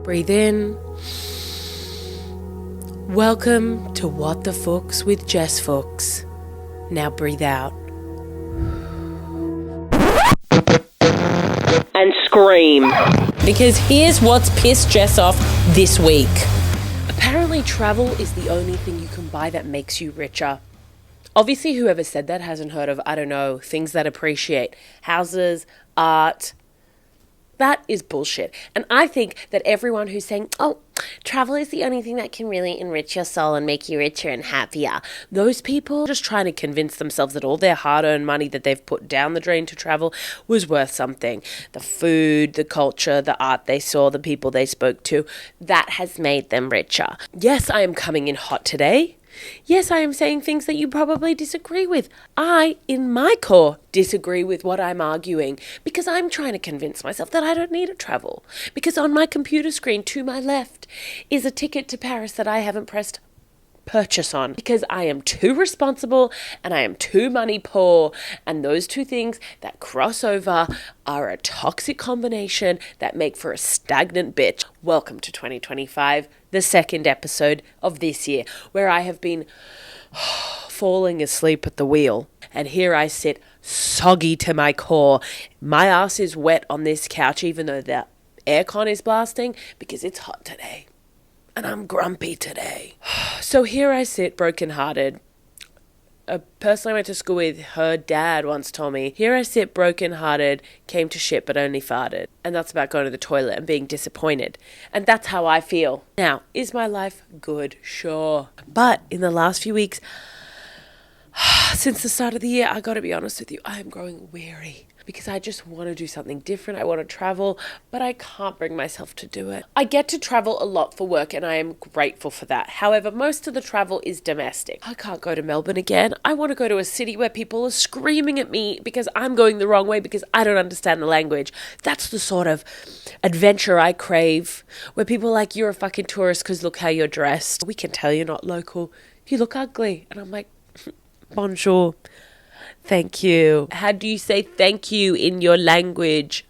Breathe in. Welcome to What the Fuchs with Jess Fuchs. Now breathe out. And scream. Because here's what's pissed Jess off this week. Apparently travel is the only thing you can buy that makes you richer. Obviously whoever said that hasn't heard of, things that appreciate houses, art. That is bullshit. And I think that everyone who's saying, travel is the only thing that can really enrich your soul and make you richer and happier, those people are just trying to convince themselves that all their hard-earned money that they've put down the drain to travel was worth something. The food, the culture, the art they saw, the people they spoke to, that has made them richer. Yes, I am coming in hot today. Yes, I am saying things that you probably disagree with. I, in my core, disagree with what I'm arguing because I'm trying to convince myself that I don't need to travel. Because on my computer screen to my left is a ticket to Paris that I haven't pressed purchase on because I am too responsible and I am too money poor, and those two things that cross over are a toxic combination that make for a stagnant bitch. Welcome to 2025, the second episode of this year, where I have been falling asleep at the wheel, and here I sit soggy to my core. My ass is wet on this couch even though the aircon is blasting because it's hot today. And I'm grumpy today. So here I sit, brokenhearted. A person I went to school with, her dad once told me, here I sit, brokenhearted, came to shit but only farted. And that's about going to the toilet and being disappointed. And that's how I feel. Now, is my life good? Sure. But in the last few weeks, since the start of the year, I gotta be honest with you, I am growing weary. Because I just want to do something different. I want to travel, but I can't bring myself to do it. I get to travel a lot for work and I am grateful for that. However, most of the travel is domestic. I can't go to Melbourne again. I want to go to a city where people are screaming at me because I'm going the wrong way because I don't understand the language. That's the sort of adventure I crave, where people are like, you're a fucking tourist because look how you're dressed. We can tell you're not local if you look ugly. And I'm like, bonjour. Thank you. How do you say thank you in your language?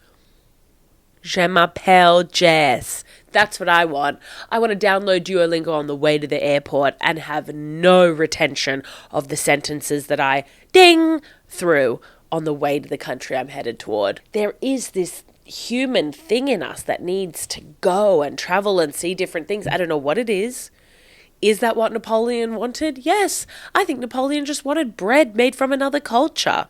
Je m'appelle Jess. That's what I want. I want to download Duolingo on the way to the airport and have no retention of the sentences that I ding through on the way to the country I'm headed toward. There is this human thing in us that needs to go and travel and see different things. I don't know what it is. Is that what Napoleon wanted? Yes. I think Napoleon just wanted bread made from another culture.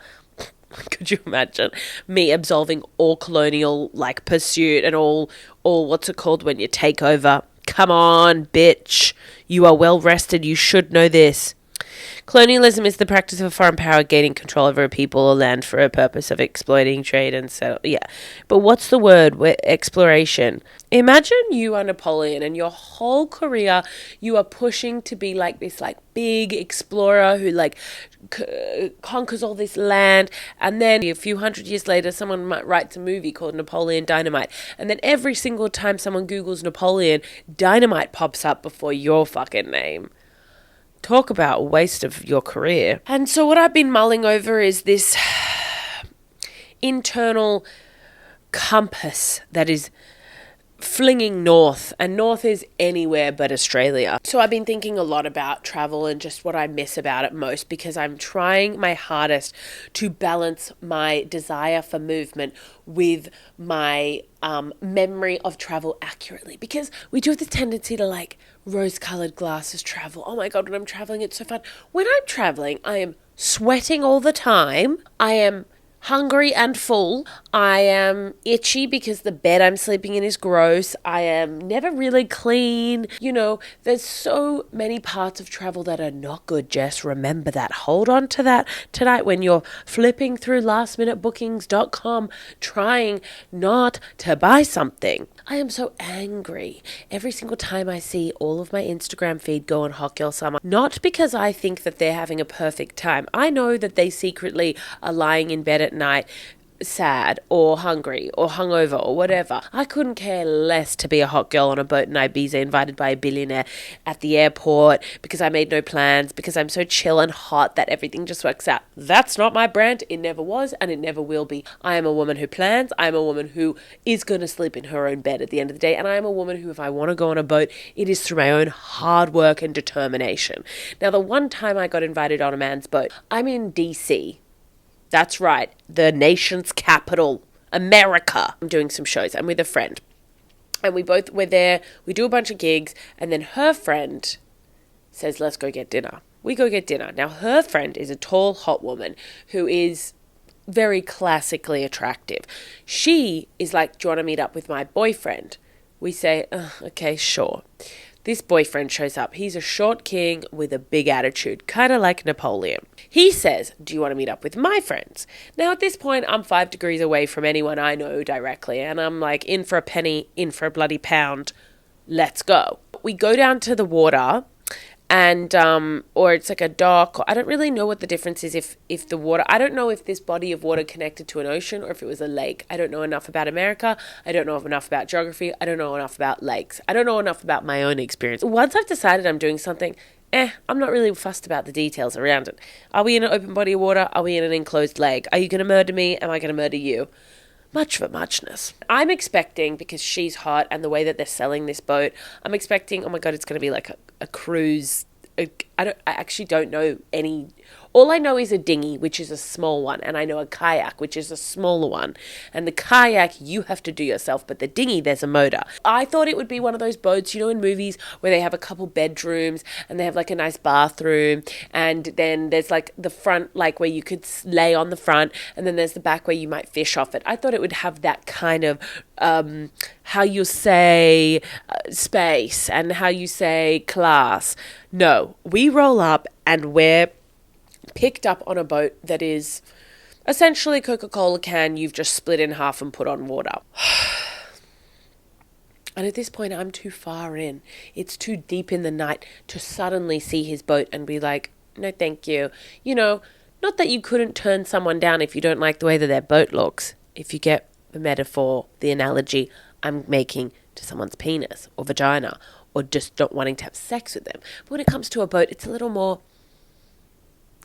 Could you imagine me absolving all colonial pursuit and all what's it called when you take over? Come on, bitch. You are well rested. You should know this. Colonialism is the practice of a foreign power gaining control over a people or land for a purpose of exploiting trade and settle. Yeah. But what's the word? Exploration. Imagine you are Napoleon and your whole career you are pushing to be like this big explorer who conquers all this land, and then a few hundred years later someone might write a movie called Napoleon Dynamite, and then every single time someone Googles Napoleon, dynamite pops up before your fucking name. Talk about a waste of your career. And so what I've been mulling over is this internal compass that is flinging north, and north is anywhere but Australia. So I've been thinking a lot about travel and just what I miss about it most, because I'm trying my hardest to balance my desire for movement with my memory of travel accurately, because we do have this tendency to rose-colored glasses travel. Oh my God, when I'm traveling, it's so fun. When I'm traveling, I am sweating all the time. I am hungry and full. I am itchy because the bed I'm sleeping in is gross. I am never really clean. There's so many parts of travel that are not good, Jess. Remember that. Hold on to that tonight when you're flipping through lastminutebookings.com trying not to buy something. I am so angry every single time I see all of my Instagram feed go on Hot Girl Summer. Not because I think that they're having a perfect time. I know that they secretly are lying in bed at night sad or hungry or hungover or whatever. I couldn't care less to be a hot girl on a boat in Ibiza invited by a billionaire at the airport because I made no plans, because I'm so chill and hot that everything just works out. That's not my brand. It never was and it never will be. I am a woman who plans. I am a woman who is going to sleep in her own bed at the end of the day. And I am a woman who, if I want to go on a boat, it is through my own hard work and determination. Now, the one time I got invited on a man's boat, I'm in DC. That's right, the nation's capital, America. I'm doing some shows. I'm with a friend. And we're there, we do a bunch of gigs, and then her friend says, let's go get dinner. We go get dinner. Now, her friend is a tall, hot woman who is very classically attractive. She is like, do you want to meet up with my boyfriend? We say, okay, sure. This boyfriend shows up. He's a short king with a big attitude, kind of like Napoleon. He says, do you want to meet up with my friends? Now, at this point, I'm 5 degrees away from anyone I know directly, and I'm like, in for a penny, in for a bloody pound. Let's go. We go down to the water, and or it's like a dock. I don't really know what the difference is if the water, I don't know if this body of water connected to an ocean or if it was a lake. I don't know enough about America. I don't know enough about geography. I don't know enough about lakes. I don't know enough about my own experience. Once I've decided I'm doing something, I'm not really fussed about the details around it. Are we in an open body of water? Are we in an enclosed lake? Are you going to murder me? Am I going to murder you? Much of a muchness. I'm expecting, because she's hot and the way that they're selling this boat, I'm expecting, oh my God, it's going to be like a cruise. I actually don't know any. All I know is a dinghy, which is a small one, and I know a kayak, which is a smaller one. And the kayak, you have to do yourself, but the dinghy, there's a motor. I thought it would be one of those boats, you know, in movies where they have a couple bedrooms and they have like a nice bathroom, and then there's like the front, like where you could lay on the front, and then there's the back where you might fish off it. I thought it would have that kind of, how you say space and how you say class. No, we roll up and we're picked up on a boat that is essentially a Coca-Cola can you've just split in half and put on water. And at this point, I'm too far in. It's too deep in the night to suddenly see his boat and be like, no, thank you. You know, not that you couldn't turn someone down if you don't like the way that their boat looks. If you get the metaphor, the analogy I'm making to someone's penis or vagina, or just not wanting to have sex with them. But when it comes to a boat, it's a little more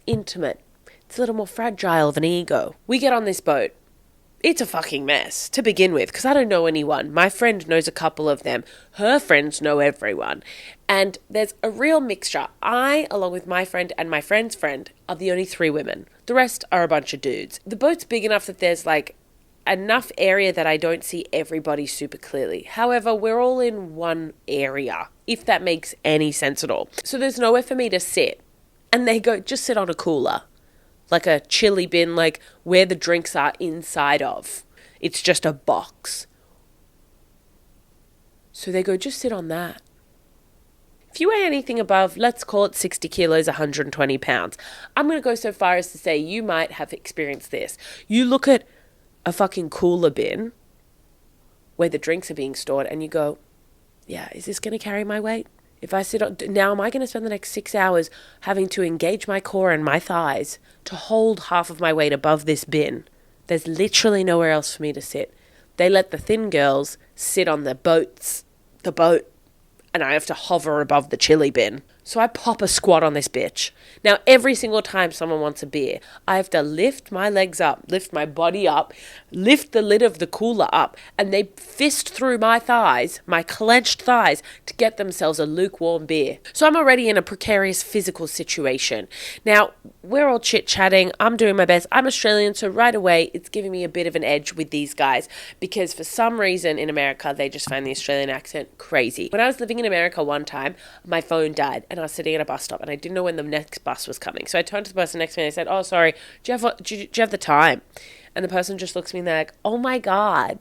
intimate. It's a little more fragile of an ego. We get on this boat. It's a fucking mess to begin with, because I don't know anyone. My friend knows a couple of them. Her friends know everyone. And there's a real mixture. I, along with my friend and my friend's friend, are the only 3 women. The rest are a bunch of dudes. The boat's big enough that there's like enough area that I don't see everybody super clearly. However, we're all in one area, if that makes any sense at all. So there's nowhere for me to sit. And they go, just sit on a cooler, like a chili bin, like where the drinks are inside of. It's just a box. So they go, just sit on that. If you weigh anything above, let's call it 60 kilos, 120 pounds. I'm going to go so far as to say you might have experienced this. You look at a fucking cooler bin where the drinks are being stored and you go, yeah, is this going to carry my weight? If I sit on, now am I going to spend the next 6 hours having to engage my core and my thighs to hold half of my weight above this bin? There's literally nowhere else for me to sit. They let the thin girls sit on the boat, and I have to hover above the chili bin. So I pop a squat on this bitch. Now, every single time someone wants a beer, I have to lift my legs up, lift my body up, lift the lid of the cooler up, and they fist through my thighs, my clenched thighs, to get themselves a lukewarm beer. So I'm already in a precarious physical situation. Now, we're all chit-chatting. I'm doing my best. I'm Australian, so right away, it's giving me a bit of an edge with these guys, because for some reason in America, they just find the Australian accent crazy. When I was living in America one time, my phone died, and I was sitting at a bus stop and I didn't know when the next bus was coming. So I turned to the person next to me and I said, oh, sorry, do you have the time? And the person just looks at me and they're like, oh my God,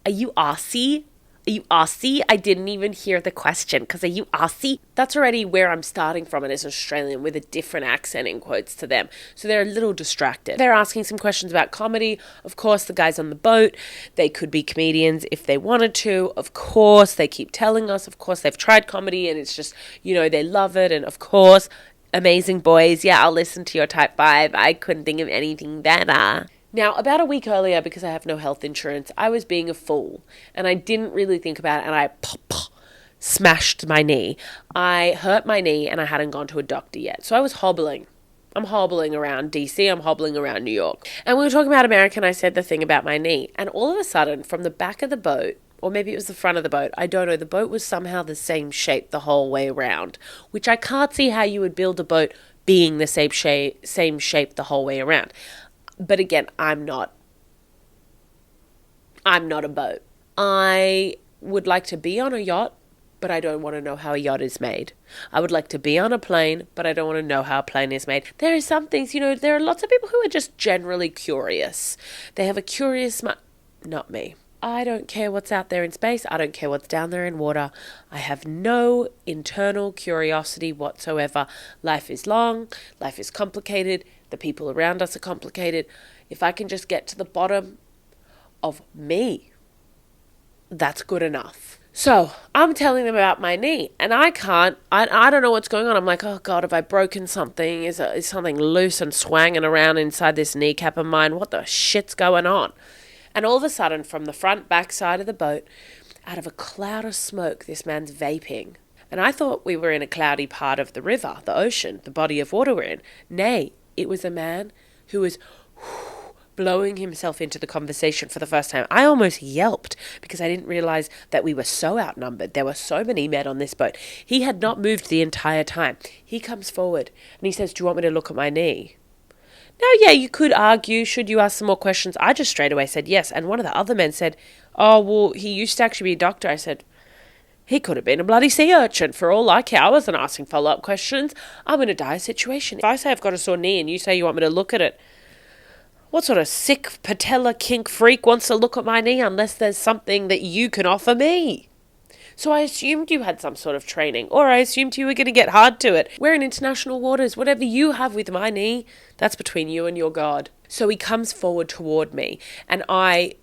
are you Aussie? Are you Aussie? I didn't even hear the question, because are you Aussie? That's already where I'm starting from, and as Australian with a different accent in quotes to them. So they're a little distracted. They're asking some questions about comedy. Of course, the guys on the boat, they could be comedians if they wanted to. Of course, they keep telling us. Of course, they've tried comedy and it's just, you know, they love it. And of course, amazing boys. Yeah, I'll listen to your type 5. I couldn't think of anything better. Now, about a week earlier, because I have no health insurance, I was being a fool and I didn't really think about it, and I smashed my knee. I hurt my knee and I hadn't gone to a doctor yet. So I was hobbling. I'm hobbling around DC, I'm hobbling around New York. And we were talking about America and I said the thing about my knee. And all of a sudden, from the back of the boat, or maybe it was the front of the boat, I don't know, the boat was somehow the same shape the whole way around, which I can't see how you would build a boat being the same shape the whole way around. But again, I'm not a boat. I would like to be on a yacht, but I don't want to know how a yacht is made. I would like to be on a plane, but I don't want to know how a plane is made. There are some things, there are lots of people who are just generally curious. They have a curious mind. Not me. I don't care what's out there in space. I don't care what's down there in water. I have no internal curiosity whatsoever. Life is long. Life is complicated. The people around us are complicated. If I can just get to the bottom of me, that's good enough. So I'm telling them about my knee and I don't know what's going on. I'm like, oh God, have I broken something? Is something loose and swanging around inside this kneecap of mine? What the shit's going on? And all of a sudden, from the back side of the boat, out of a cloud of smoke, this man's vaping. And I thought we were in a cloudy part of the river, the ocean, the body of water we're in. Nay, it was a man who was blowing himself into the conversation for the first time. I almost yelped because I didn't realize that we were so outnumbered. There were so many men on this boat. He had not moved the entire time. He comes forward and he says, do you want me to look at my knee? Now, yeah, you could argue, should you ask some more questions? I just straight away said yes. And one of the other men said, oh, well, he used to actually be a doctor. I said, he could have been a bloody sea urchin for all I care. I wasn't asking follow-up questions. I'm in a dire situation. If I say I've got a sore knee and you say you want me to look at it, what sort of sick patella kink freak wants to look at my knee unless there's something that you can offer me? So I assumed you had some sort of training, or I assumed you were going to get hard to it. We're in international waters. Whatever you have with my knee, that's between you and your God. So he comes forward toward me, and I,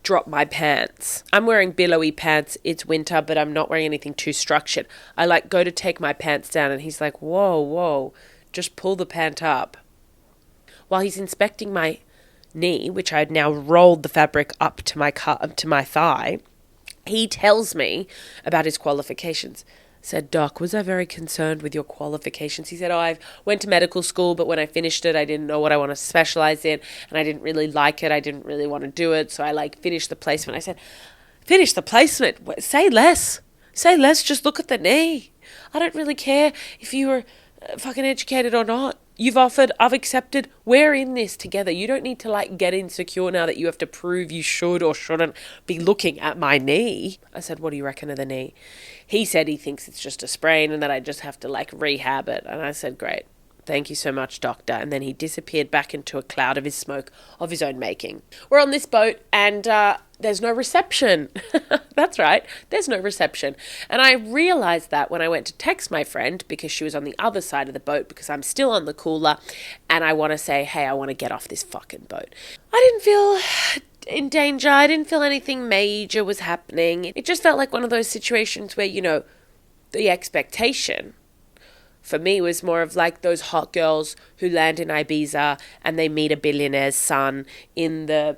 drop my pants. I'm wearing billowy pants. It's winter, but I'm not wearing anything too structured. I, go to take my pants down, and he's like, whoa, just pull the pant up. While he's inspecting my knee, which I had now rolled the fabric up to my thigh, he tells me about his qualifications. I said, Doc, was I very concerned with your qualifications? He said, I went to medical school, but when I finished it, I didn't know what I want to specialize in, and I didn't really like it. I didn't really want to do it, so I, finished the placement. I said, finish the placement? Say less. Say less, just look at the knee. I don't really care if you were fucking educated or not. You've offered, I've accepted, we're in this together. You don't need to get insecure now that you have to prove you should or shouldn't be looking at my knee. I said, what do you reckon of the knee? He said he thinks it's just a sprain and that I just have to rehab it. And I said, great. Thank you so much, doctor. And then he disappeared back into a cloud of his smoke of his own making. We're on this boat and there's no reception. That's right. There's no reception. And I realized that when I went to text my friend because she was on the other side of the boat because I'm still on the cooler and I want to say, hey, I want to get off this fucking boat. I didn't feel in danger. I didn't feel anything major was happening. It just felt like one of those situations where, the expectation for me was more of those hot girls who land in Ibiza and they meet a billionaire's son in the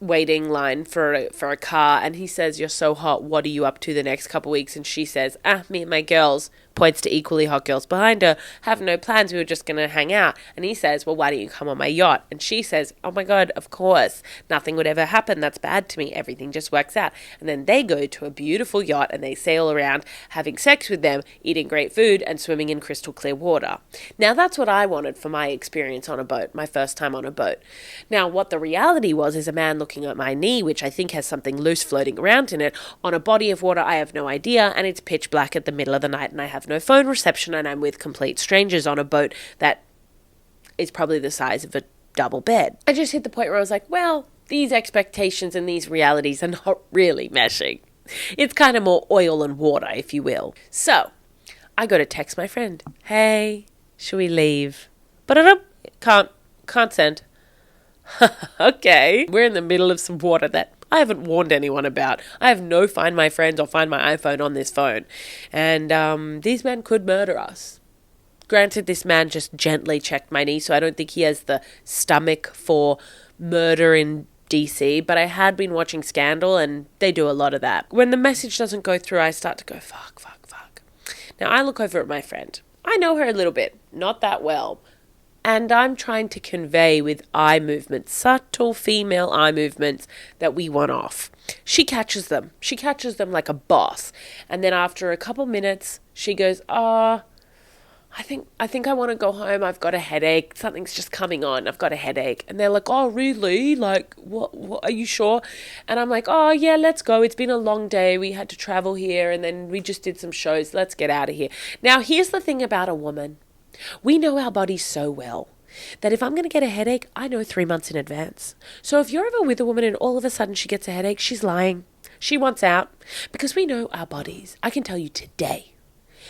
waiting line for a car, and he says, you're so hot, what are you up to the next couple of weeks? And she says, me and my girls, points to equally hot girls behind her, have no plans, we were just going to hang out. And he says, well, why don't you come on my yacht? And she says, oh my God, of course, nothing would ever happen, that's bad to me, everything just works out. And then they go to a beautiful yacht and they sail around having sex with them, eating great food and swimming in crystal clear water. Now that's what I wanted for my experience on a boat, my first time on a boat. Now what the reality was is a man looking at my knee, which I think has something loose floating around in it, on a body of water I have no idea, and it's pitch black at the middle of the night and I have no phone reception and I'm with complete strangers on a boat that is probably the size of a double bed. I just hit the point where I was like, well, these expectations and these realities are not really meshing. It's kind of more oil and water, if you will. So I go to text my friend, hey, should we leave? But can't send. Okay. We're in the middle of some water that I haven't warned anyone about. I have no Find My Friends or Find My iPhone on this phone. And these men could murder us. Granted, this man just gently checked my knee, so I don't think he has the stomach for murder in DC, but I had been watching Scandal, and they do a lot of that. When the message doesn't go through, I start to go, fuck, fuck, fuck. Now, I look over at my friend. I know her a little bit, not that well. And I'm trying to convey with eye movements, subtle female eye movements, that we want off. She catches them. She catches them like a boss. And then after a couple minutes, she goes, I think I want to go home. I've got a headache. Something's just coming on. I've got a headache. And they're like, oh, really? Like, what, are you sure? And I'm like, oh, yeah, let's go. It's been a long day. We had to travel here, and then we just did some shows. Let's get out of here. Now, here's the thing about a woman. We know our bodies so well that if I'm going to get a headache, I know 3 months in advance. So if you're ever with a woman and all of a sudden she gets a headache, she's lying. She wants out, because we know our bodies. I can tell you today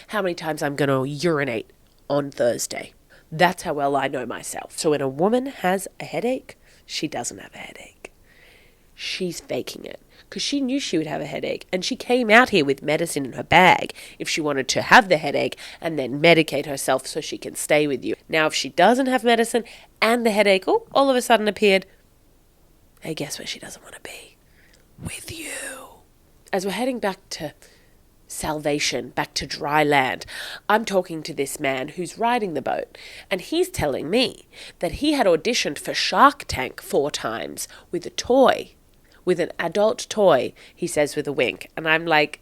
how many times I'm going to urinate on Thursday. That's how well I know myself. So when a woman has a headache, she doesn't have a headache. She's faking it, because she knew she would have a headache, and she came out here with medicine in her bag if she wanted to have the headache and then medicate herself so she can stay with you. Now, if she doesn't have medicine and the headache all of a sudden appeared, hey, guess where she doesn't want to be? With you. As we're heading back to salvation, back to dry land, I'm talking to this man who's riding the boat, and he's telling me that he had auditioned for Shark Tank 4 times with a toy. With an adult toy, he says with a wink. And I'm like,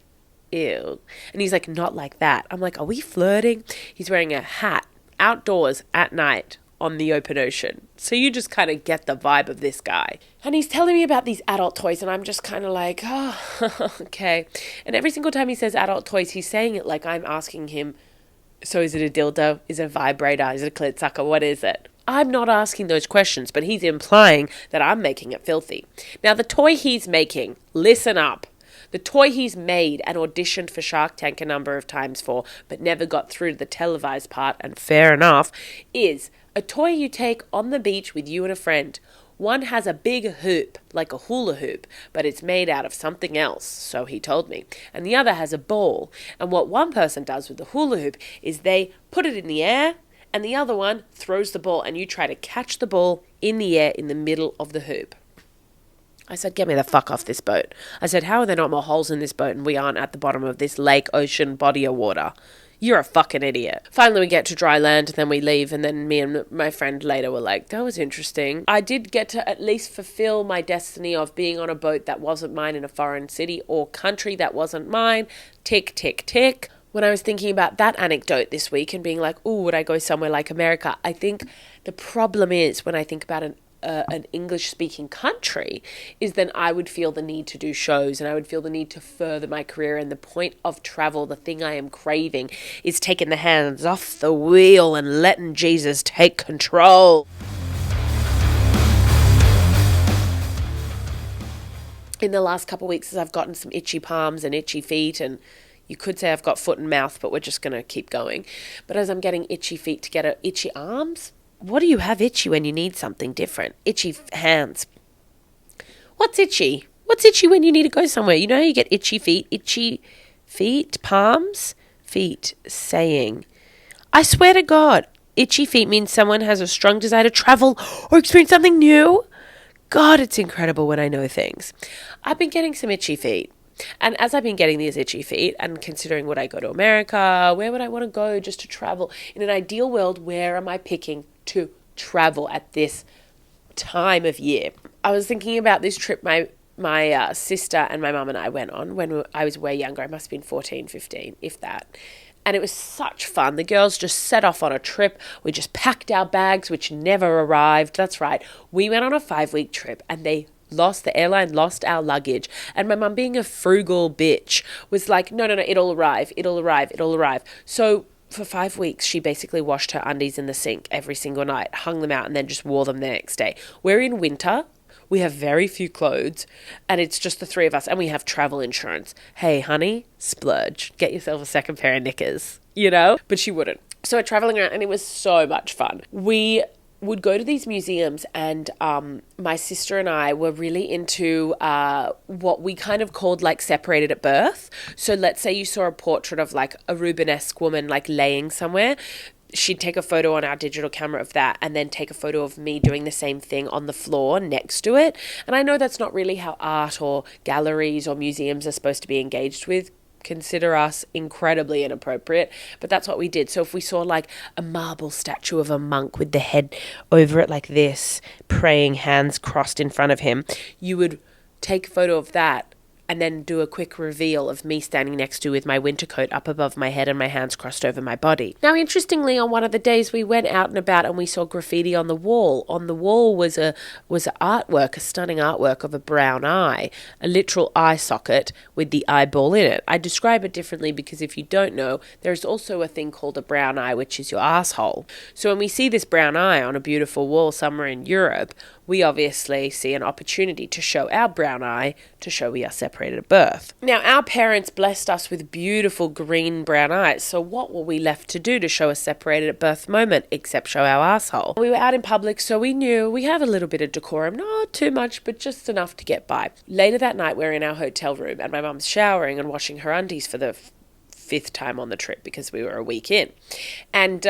ew. And he's like, not like that. I'm like, are we flirting? He's wearing a hat outdoors at night on the open ocean. So you just kind of get the vibe of this guy. And he's telling me about these adult toys, and I'm just kind of like, oh, okay. And every single time he says adult toys, he's saying it like I'm asking him, so is it a dildo? Is it a vibrator? Is it a clit sucker? What is it? I'm not asking those questions, but he's implying that I'm making it filthy. Now, the toy he's making, listen up. The toy he's made and auditioned for Shark Tank a number of times for, but never got through to the televised part, and fair enough, is a toy you take on the beach with you and a friend. One has a big hoop, like a hula hoop, but it's made out of something else, so he told me. And the other has a ball. And what one person does with the hula hoop is they put it in the air, and the other one throws the ball, and you try to catch the ball in the air in the middle of the hoop. I said, get me the fuck off this boat. I said, how are there not more holes in this boat and we aren't at the bottom of this lake, ocean, body of water? You're a fucking idiot. Finally, we get to dry land, then we leave, and then me and my friend later were like, that was interesting. I did get to at least fulfill my destiny of being on a boat that wasn't mine in a foreign city or country that wasn't mine. Tick, tick, tick. When I was thinking about that anecdote this week and being like, ooh, would I go somewhere like America? I think the problem is when I think about an English-speaking country is then I would feel the need to do shows, and I would feel the need to further my career. And the point of travel, the thing I am craving, is taking the hands off the wheel and letting Jesus take control. In the last couple of weeks, as I've gotten some itchy palms and itchy feet, and you could say I've got foot and mouth, but we're just going to keep going. But as I'm getting itchy feet to get itchy arms, what do you have itchy when you need something different? Itchy hands. What's itchy? What's itchy when you need to go somewhere? You know, you get itchy feet, palms, feet, saying. I swear to God, itchy feet means someone has a strong desire to travel or experience something new. God, it's incredible when I know things. I've been getting some itchy feet. And as I've been getting these itchy feet and considering would I go to America, where would I want to go just to travel? In an ideal world, where am I picking to travel at this time of year? I was thinking about this trip my sister and my mum and I went on when I was way younger. I must have been 14, 15, if that. And it was such fun. The girls just set off on a trip. We just packed our bags, which never arrived. That's right. We went on a 5-week trip, and the airline lost our luggage. And my mum, being a frugal bitch, was like, no, it'll arrive. So for 5 weeks, she basically washed her undies in the sink every single night, hung them out, and then just wore them the next day. We're in winter. We have very few clothes, and it's just the 3 of us, and we have travel insurance. Hey, honey, splurge. Get yourself a second pair of knickers, you know? But she wouldn't. So we're traveling around, and it was so much fun. We would go to these museums, and my sister and I were really into what we kind of called like separated at birth. So let's say you saw a portrait of like a Rubenesque woman like laying somewhere. she'd take a photo on our digital camera of that and then take a photo of me doing the same thing on the floor next to it. And I know that's not really how art or galleries or museums are supposed to be engaged with. Consider us incredibly inappropriate, but that's what we did. So if we saw like a marble statue of a monk with the head over it like this, praying, hands crossed in front of him, you would take a photo of that and then do a quick reveal of me standing next to with my winter coat up above my head and my hands crossed over my body. Now, interestingly, on one of the days we went out and about and we saw graffiti on the wall. On the wall was a artwork, a stunning artwork of a brown eye, a literal eye socket with the eyeball in it. I describe it differently because if you don't know, there's also a thing called a brown eye, which is your asshole. So when we see this brown eye on a beautiful wall somewhere in Europe, we obviously see an opportunity to show our brown eye, to show we are separated at birth. Now, our parents blessed us with beautiful green brown eyes, so what were we left to do to show a separated at birth moment except show our asshole? We were out in public, so we knew we have a little bit of decorum, not too much, but just enough to get by. Later that night, we're in our hotel room, and my mum's showering and washing her undies for the fifth time on the trip because we were a week in. And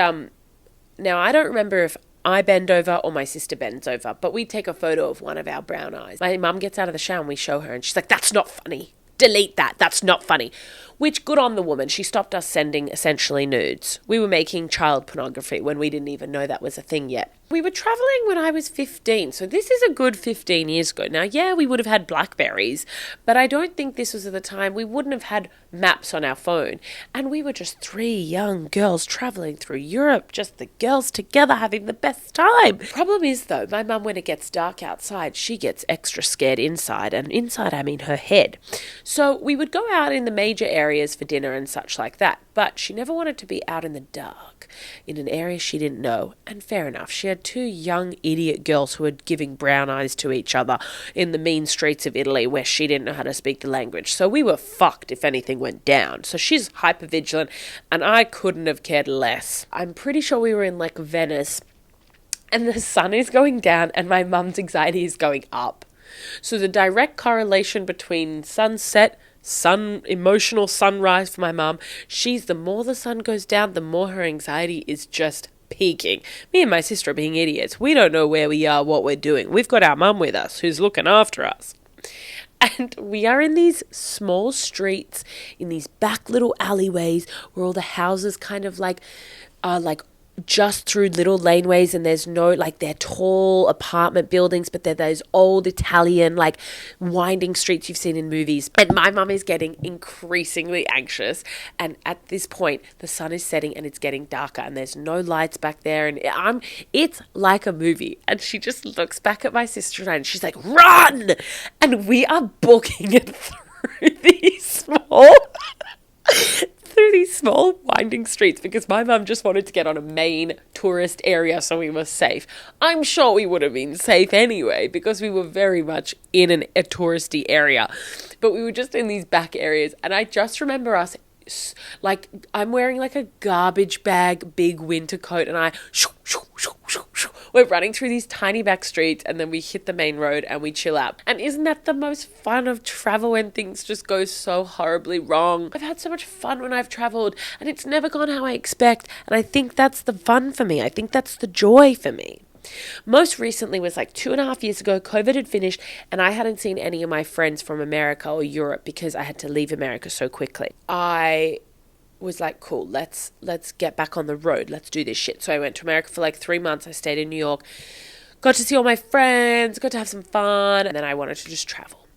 now, I don't remember if I bend over or my sister bends over, but we take a photo of one of our brown eyes. My mum gets out of the shower and we show her and she's like, "That's not funny. Delete that. That's not funny." Which, good on the woman. She stopped us sending essentially nudes. We were making child pornography when we didn't even know that was a thing yet. We were traveling when I was 15, so this is a good 15 years ago. Now, yeah, we would have had Blackberries, but I don't think this was at the time. We wouldn't have had maps on our phone. And we were just three young girls traveling through Europe, just the girls together having the best time. Problem is, though, my mum, when it gets dark outside, she gets extra scared inside, and inside I mean her head. So we would go out in the major areas for dinner and such like that, but she never wanted to be out in the dark in an area she didn't know. And fair enough, she had two young idiot girls who were giving brown eyes to each other in the mean streets of Italy where she didn't know how to speak the language. So we were fucked if anything went down. So she's hyper vigilant and I couldn't have cared less. I'm pretty sure we were in like Venice and the sun is going down and my mum's anxiety is going up. So the direct correlation between emotional sunrise for my mum, the more the sun goes down, the more her anxiety is just peaking. Me and my sister are being idiots. We don't know where we are, what we're doing. We've got our mum with us who's looking after us. And we are in these small streets, in these back little alleyways where all the houses kind of are just through little laneways, and there's no, they're tall apartment buildings, but they're those old Italian, winding streets you've seen in movies. And my mum is getting increasingly anxious. And at this point, the sun is setting and it's getting darker and there's no lights back there. And it's like a movie. And she just looks back at my sister and I and she's like, "Run!" And we are booking it through these small winding streets because my mum just wanted to get on a main tourist area so we were safe. I'm sure we would have been safe anyway because we were very much in a touristy area, but we were just in these back areas. And I just remember us, I'm wearing a garbage bag, big winter coat, and we're running through these tiny back streets and then we hit the main road and we chill out. And isn't that the most fun of travel when things just go so horribly wrong? I've had so much fun when I've traveled and it's never gone how I expect. And I think that's the fun for me. I think that's the joy for me. Most recently was 2.5 years ago. COVID had finished and I hadn't seen any of my friends from America or Europe because I had to leave America so quickly. I was like, cool, let's get back on the road. Let's do this shit. So I went to America for 3 months. I stayed in New York, got to see all my friends, got to have some fun, and then I wanted to just travel.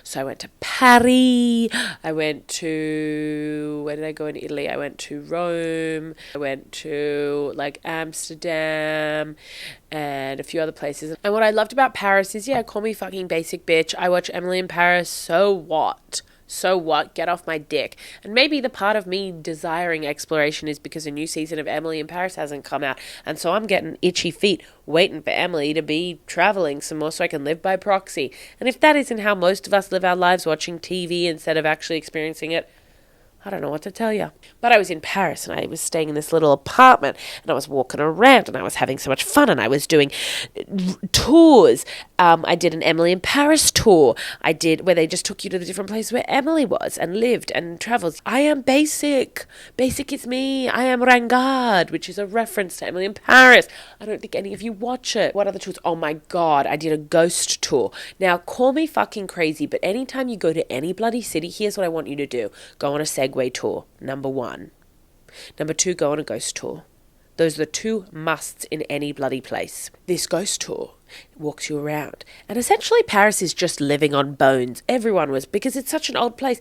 So I went to Paris, I went to, where did I go in Italy? I went to Rome, I went to Amsterdam and a few other places. And what I loved about Paris is, call me fucking basic bitch. I watch Emily in Paris, so what? So what? Get off my dick. And maybe the part of me desiring exploration is because a new season of Emily in Paris hasn't come out. And so I'm getting itchy feet waiting for Emily to be traveling some more so I can live by proxy. And if that isn't how most of us live our lives, watching TV instead of actually experiencing it, I don't know what to tell you. But I was in Paris and I was staying in this little apartment and I was walking around and I was having so much fun and I was doing tours. I did an Emily in Paris tour. I did where they just took you to the different places where Emily was and lived and travels. I am basic. Basic is me. I am Rangard, which is a reference to Emily in Paris. I don't think any of you watch it. What other tours? Oh my God, I did a ghost tour. Now, call me fucking crazy, but anytime you go to any bloody city, here's what I want you to do. Go on a Segway tour, number 1. Number 2, go on a ghost tour. Those are the 2 musts in any bloody place. This ghost tour walks you around. And essentially Paris is just living on bones. Everyone was, because it's such an old place.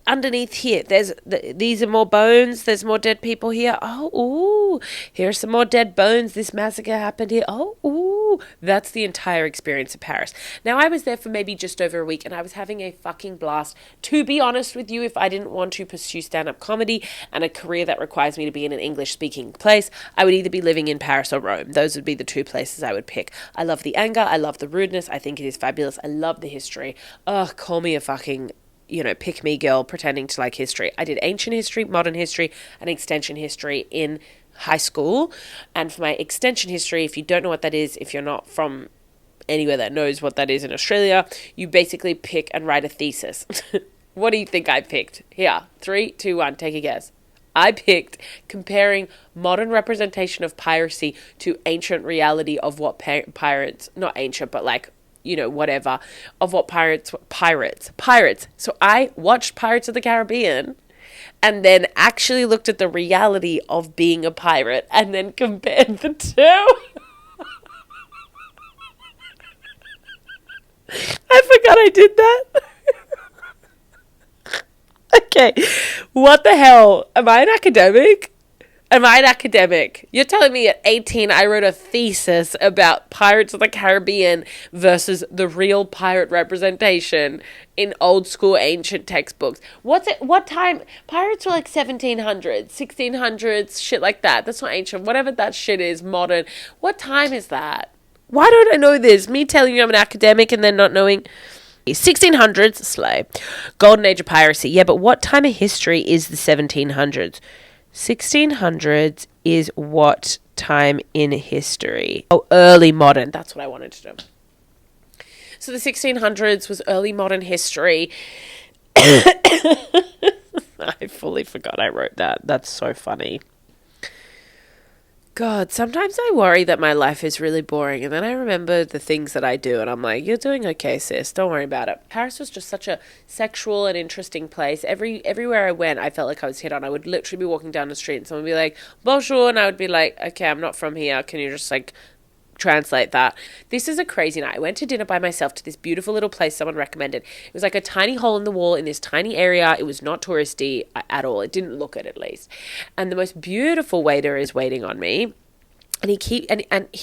Underneath here, these are more bones. There's more dead people here. Oh, ooh, here's some more dead bones. This massacre happened here. Oh, ooh. That's the entire experience of Paris. Now, I was there for maybe just over a week and I was having a fucking blast. To be honest with you, if I didn't want to pursue stand-up comedy and a career that requires me to be in an English-speaking place, I would either be living in Paris or Rome. Those would be the 2 places I would pick. I love the anger. I love the rudeness. I think it is fabulous. I love the history. Oh, call me a fucking pick me girl pretending to like history. I did ancient history, modern history, and extension history in high school. And for my extension history, if you don't know what that is, if you're not from anywhere that knows what that is in Australia, you basically pick and write a thesis. What do you think I picked? Here, 3, 2, 1, take a guess. I picked comparing modern representation of piracy to ancient reality of what pirates, not ancient, but like, whatever, of what pirates. So I watched Pirates of the Caribbean and then actually looked at the reality of being a pirate and then compared the 2. I forgot I did that. Okay, what the hell? Am I an academic? You're telling me at 18 I wrote a thesis about Pirates of the Caribbean versus the real pirate representation in old school ancient textbooks. What time? Pirates were like 1700s, 1600s, shit like that. That's not ancient. Whatever that shit is, modern. What time is that? Why don't I know this? Me telling you I'm an academic and then not knowing. 1600s, slay. Golden age of piracy. Yeah, but what time of history is the 1700s? 1600s is what time in history? Oh, early modern. That's what I wanted to do. So the 1600s was early modern history. I fully forgot I wrote that. That's so funny. God, sometimes I worry that my life is really boring and then I remember the things that I do and I'm like, you're doing okay, sis. Don't worry about it. Paris was just such a sexual and interesting place. Everywhere I went, I felt like I was hit on. I would literally be walking down the street and someone would be like, bonjour, and I would be like, okay, I'm not from here. Can you just like translate that? This is a crazy night. I went to dinner by myself to this beautiful little place someone recommended. It was like a tiny hole in the wall in this tiny area. It was not touristy at all. It didn't look it, at least. And the most beautiful waiter is waiting on me. And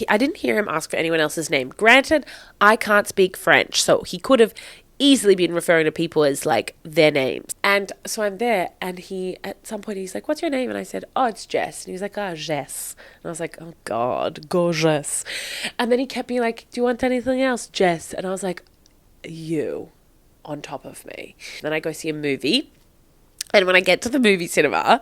I didn't hear him ask for anyone else's name. Granted, I can't speak French, so he could have easily been referring to people as like their names. And so I'm there and at some point he's like, what's your name? And I said, oh, it's Jess. And he was like, oh, Jess. And I was like, oh God, gorgeous. And then he kept being like, do you want anything else, Jess? And I was like, you on top of me. Then I go see a movie. And when I get to the movie cinema,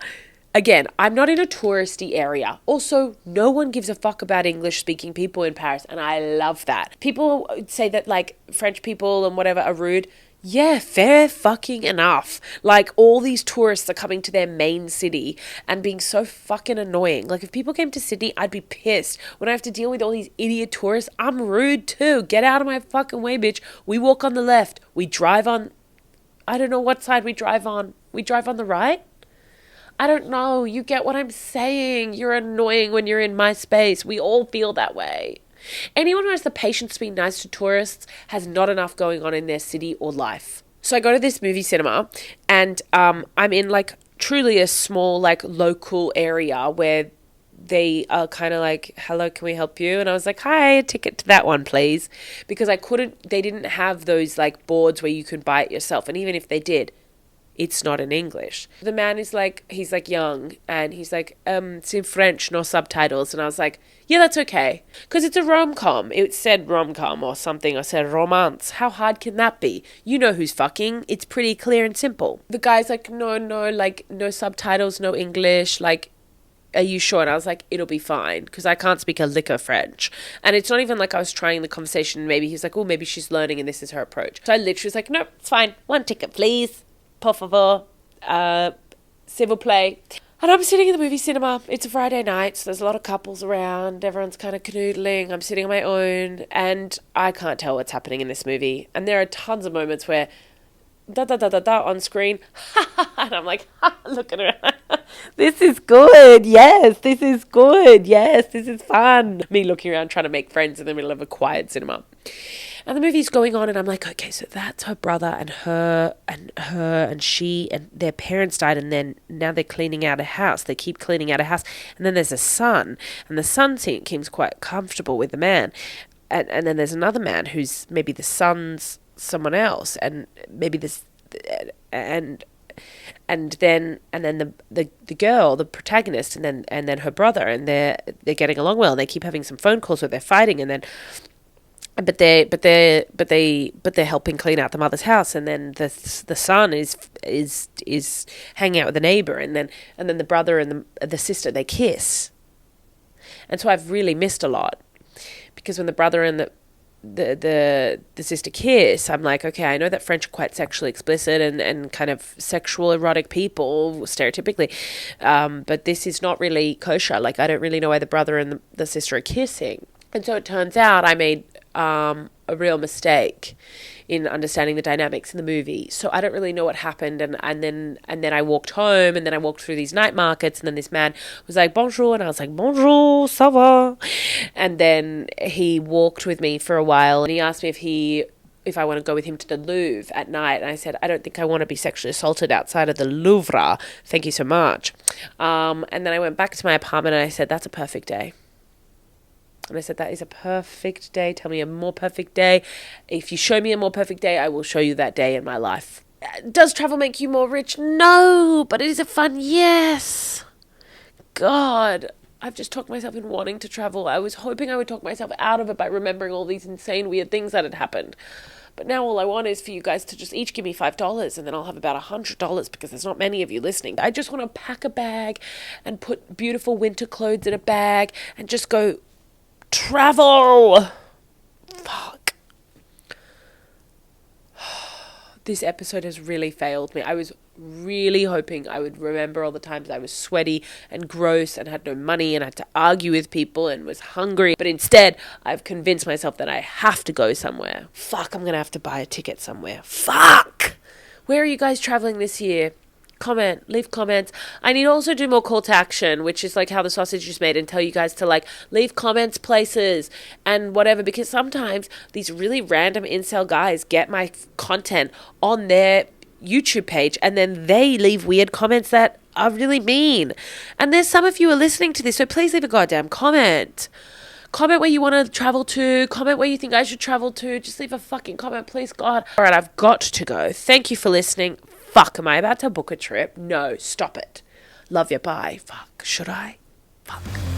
again, I'm not in a touristy area. Also, no one gives a fuck about English-speaking people in Paris, and I love that. People say that, like, French people and whatever are rude. Yeah, fair fucking enough. Like, all these tourists are coming to their main city and being so fucking annoying. Like, if people came to Sydney, I'd be pissed. When I have to deal with all these idiot tourists, I'm rude too. Get out of my fucking way, bitch. We walk on the left. We drive on... I don't know what side we drive on. We drive on the right? I don't know. You get what I'm saying. You're annoying when you're in my space. We all feel that way. Anyone who has the patience to be nice to tourists has not enough going on in their city or life. So I go to this movie cinema and I'm in like truly a small like local area where they are kind of like, hello, can we help you? And I was like, hi, a ticket to that one, please. Because they didn't have those like boards where you could buy it yourself. And even if they did, it's not in English. The man is like, he's like young, and he's like, it's in French, no subtitles. And I was like, yeah, that's okay. Because it's a rom-com. It said rom-com or something. I said romance. How hard can that be? You know who's fucking. It's pretty clear and simple. The guy's like, no, like, no subtitles, no English, like, are you sure? And I was like, it'll be fine, because I can't speak a lick of French. And it's not even like I was trying the conversation. Maybe he's like, oh, maybe she's learning and this is her approach. So I literally was like, nope, it's fine. One ticket, please. Por favor. S'il vous plaît. And I'm sitting in the movie cinema. It's a Friday night, so there's a lot of couples around. Everyone's kind of canoodling. I'm sitting on my own, and I can't tell what's happening in this movie. And there are tons of moments where da on screen, and I'm like, looking around. This is good. Yes, this is good. Yes, this is fun. Me looking around trying to make friends in the middle of a quiet cinema. And the movie's going on, and I'm like, okay, so that's her brother and her and she, and their parents died, and then now they're cleaning out a house. They keep cleaning out a house. And then there's a son, and the son seems quite comfortable with the man. And then there's another man who's maybe the son's someone else, and maybe this, and then the girl, the protagonist, and then her brother, and they're getting along well. They keep having some phone calls where they're fighting, and then but they're helping clean out the mother's house, and then the son is hanging out with the neighbor, and then the brother and the sister, they kiss. And so I've really missed a lot, because when the brother and the sister kiss, I'm like, okay, I know that French are quite sexually explicit and kind of sexual erotic people stereotypically, but this is not really kosher. Like, I don't really know why the brother and the sister are kissing. And so it turns out I made a real mistake in understanding the dynamics in the movie. So I don't really know what happened. And then I walked home, and then I walked through these night markets, and then this man was like, bonjour. And I was like, bonjour, ça va? And then he walked with me for a while, and he asked me if I want to go with him to the Louvre at night. And I said, I don't think I want to be sexually assaulted outside of the Louvre. Thank you so much. And then I went back to my apartment, and I said, that's a perfect day. And I said, that is a perfect day. Tell me a more perfect day. If you show me a more perfect day, I will show you that day in my life. Does travel make you more rich? No, but it is a fun yes. God, I've just talked myself in wanting to travel. I was hoping I would talk myself out of it by remembering all these insane, weird things that had happened. But now all I want is for you guys to just each give me $5, and then I'll have about $100, because there's not many of you listening. I just want to pack a bag and put beautiful winter clothes in a bag and just go travel. Fuck. This episode has really failed me. I was really hoping I would remember all the times I was sweaty and gross and had no money and had to argue with people and was hungry. But instead, I've convinced myself that I have to go somewhere. Fuck, I'm going to have to buy a ticket somewhere. Fuck. Where are you guys traveling this year? Comment, leave comments. I need to also do more call to action, which is like how the sausage is made, and tell you guys to like leave comments places and whatever, because sometimes these really random incel guys get my content on their YouTube page, and then they leave weird comments that are really mean. And there's some of you are listening to this, so please leave a goddamn comment. Comment where you want to travel to. Comment where you think I should travel to. Just leave a fucking comment, please, God. All right, I've got to go. Thank you for listening. Fuck, am I about to book a trip? No, stop it. Love you, bye. Fuck, should I? Fuck.